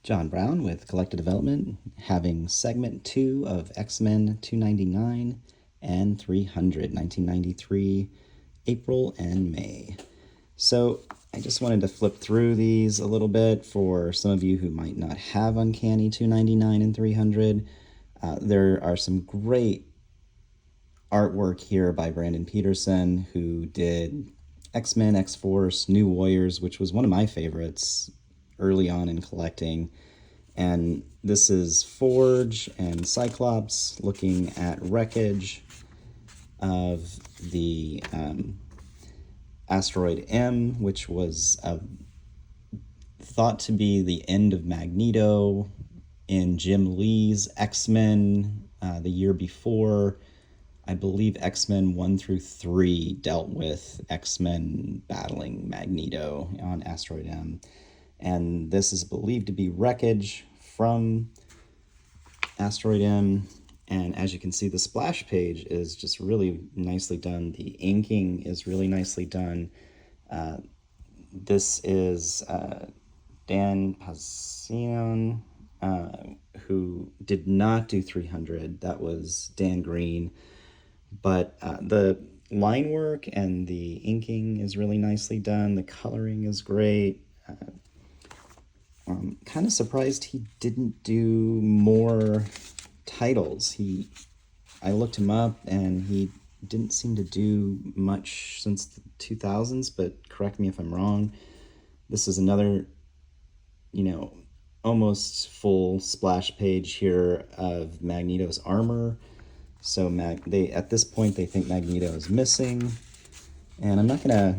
John Brown with Collective Development, having segment 2 of X-Men 299 and 300, 1993, April and May. So I just wanted to flip through these a little bit for some of you who might not have Uncanny 299 and 300. There are some great artwork here by Brandon Peterson, who did X-Men, X-Force, New Warriors, which was one of my favorites early on in collecting. And this is Forge and Cyclops looking at wreckage of the asteroid M, which was thought to be the end of Magneto in Jim Lee's X-Men the year before. I believe X-Men 1 through 3 dealt with X-Men battling Magneto on Asteroid M. And this is believed to be wreckage from Asteroid M. And as you can see, the splash page is just really nicely done. The inking is really nicely done. This is Dan Pazion, who did not do 300. That was Dan Green. But the line work and the inking is really nicely done. The coloring is great. Kind of surprised he didn't do more titles. I looked him up and he didn't seem to do much since the 2000s, but correct me if I'm wrong. This is another, almost full splash page here of Magneto's armor. So at this point, they think Magneto is missing. And I'm not going to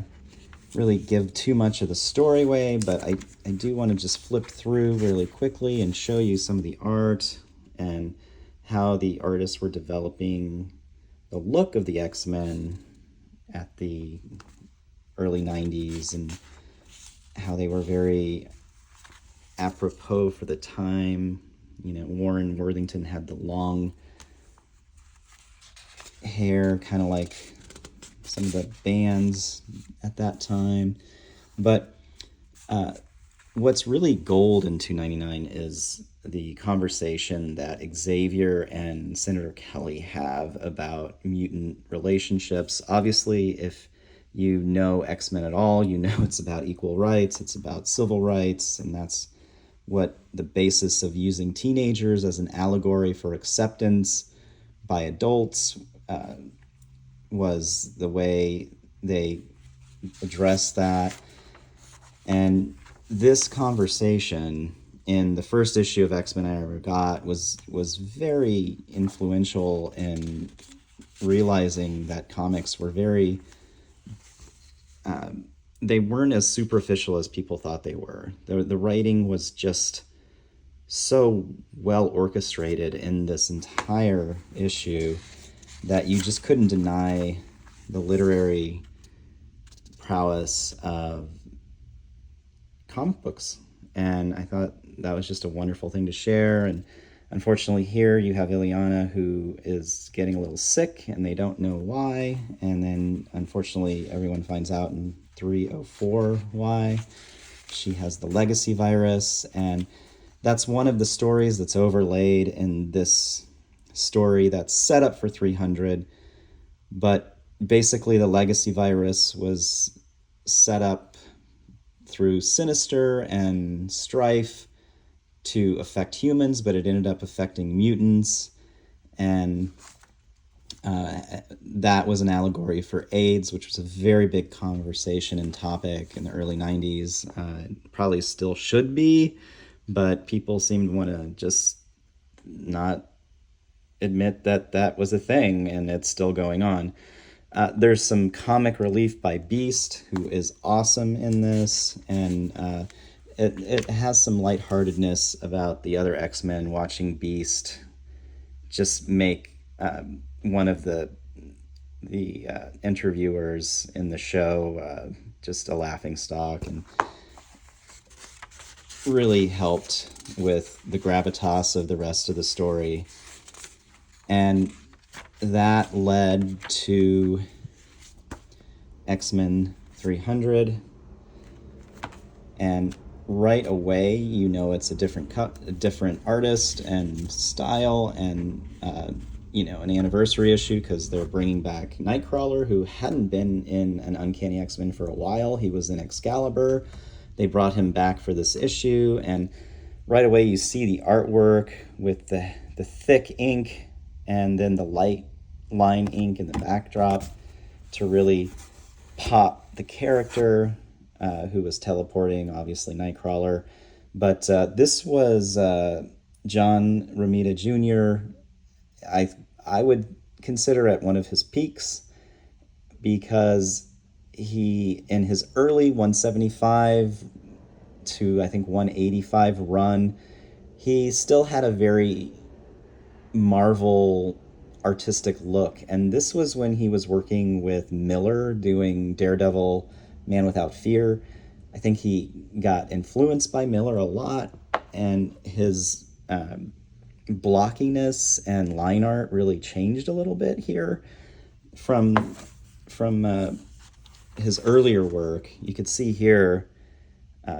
really give too much of the story away, but I do want to just flip through really quickly and show you some of the art and how the artists were developing the look of the X-Men at the early 90s and how they were very apropos for the time. Warren Worthington had the long hair, kind of like some of the bands at that time. But what's really gold in 299 is the conversation that Xavier and Senator Kelly have about mutant relationships. Obviously, if you know X-Men at all, you know it's about equal rights, it's about civil rights, and that's what the basis of using teenagers as an allegory for acceptance by adults was the way they addressed that. And this conversation in the first issue of X-Men I ever got was very influential in realizing that comics were very they weren't as superficial as people thought they were. The writing was just so well orchestrated in this entire issue that you just couldn't deny the literary prowess of comic books. And I thought that was just a wonderful thing to share. And unfortunately here you have Ileana, who is getting a little sick and they don't know why. And then unfortunately everyone finds out in 304 why. She has the legacy virus, and that's one of the stories that's overlaid in this story that's set up for 300. But basically the legacy virus was set up through Sinister and Strife to affect humans, but it ended up affecting mutants. And that was an allegory for AIDS, which was a very big conversation and topic in the early 90s. Probably still should be, but people seem to want to just not admit that that was a thing, and it's still going on. There's some comic relief by Beast, who is awesome in this, and it has some lightheartedness about the other X-Men. Watching Beast just make one of the interviewers in the show just a laughing stock, and really helped with the gravitas of the rest of the story. And that led to X-Men 300. And right away, you know it's a a different artist and style, and an anniversary issue because they're bringing back Nightcrawler, who hadn't been in an Uncanny X-Men for a while. He was in Excalibur. They brought him back for this issue, and right away you see the artwork with the thick ink and then the light line ink in the backdrop to really pop the character who was teleporting, obviously Nightcrawler. But this was John Romita Jr. I would consider at one of his peaks because he, in his early 175 to I think 185 run, he still had a very Marvel artistic look. And this was when he was working with Miller doing Daredevil, Man Without Fear. I think he got influenced by Miller a lot, and his blockiness and line art really changed a little bit here from his earlier work. You could see here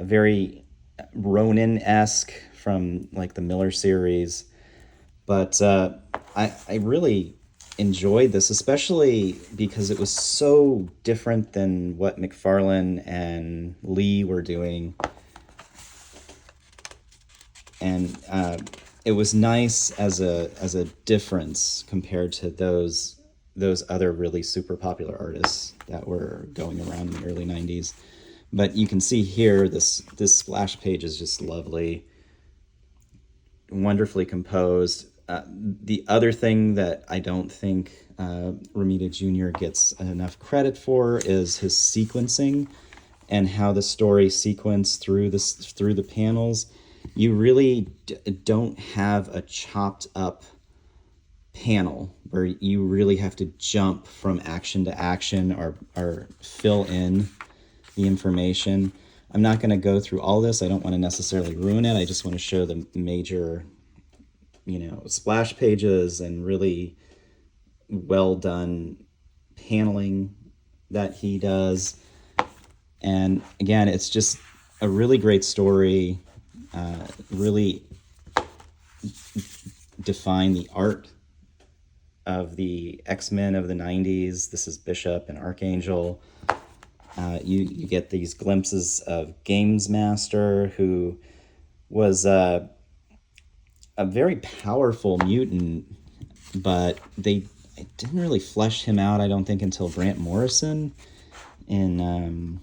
very Ronin-esque from like the Miller series. But I really enjoyed this, especially because it was so different than what McFarlane and Lee were doing. And it was nice as a difference compared to those other really super popular artists that were going around in the early 90s. But you can see here, this splash page is just lovely, wonderfully composed. The other thing that I don't think Romita Jr. gets enough credit for is his sequencing and how the story sequenced through the panels. You really don't have a chopped up panel where you really have to jump from action to action or fill in the information. I'm not going to go through all this. I don't want to necessarily ruin it. I just want to show the major, splash pages and really well done paneling that he does. And again, it's just a really great story. Really define the art of the X-Men of the 90s. This is Bishop and Archangel. You get these glimpses of Games Master, who was a very powerful mutant, but they didn't really flesh him out, I don't think, until Grant Morrison in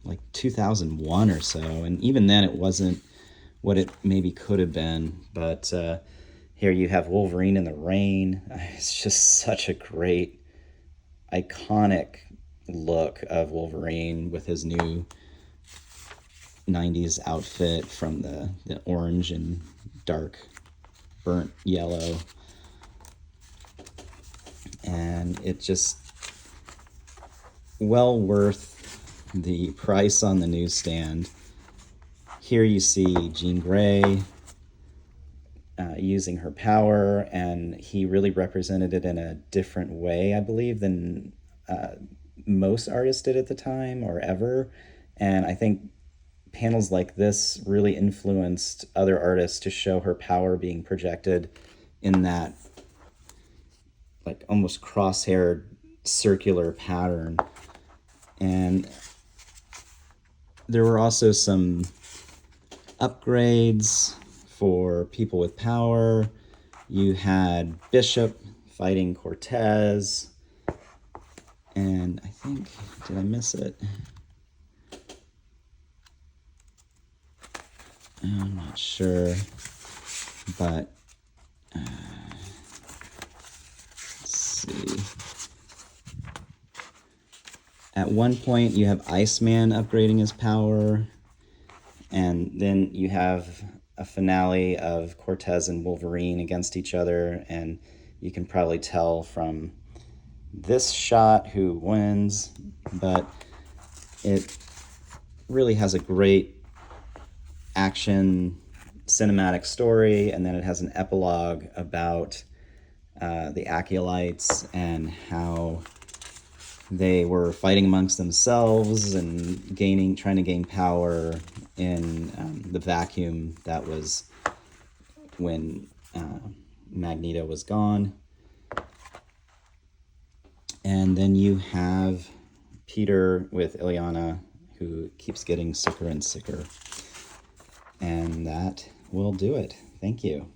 like 2001 or so. And even then, it wasn't what it maybe could have been. But here you have Wolverine in the Rain. It's just such a great, iconic look of Wolverine with his new 90s outfit from the orange and dark burnt yellow. And it just well worth the price on the newsstand. Here you see Jean Grey using her power, and he really represented it in a different way, I believe, than most artists did at the time or ever. And I think panels like this really influenced other artists to show her power being projected in that like almost crosshair circular pattern. And there were also some upgrades for people with power. You had Bishop fighting Cortez, and I think, did I miss it? I'm not sure, but let's see. At one point, you have Iceman upgrading his power, and then you have a finale of Cortez and Wolverine against each other, and you can probably tell from this shot who wins, but it really has a great action cinematic story, and then it has an epilogue about the Acolytes and how they were fighting amongst themselves and trying to gain power in the vacuum that was when Magneto was gone. And then you have Peter with Ileana, who keeps getting sicker and sicker. And that will do it. Thank you.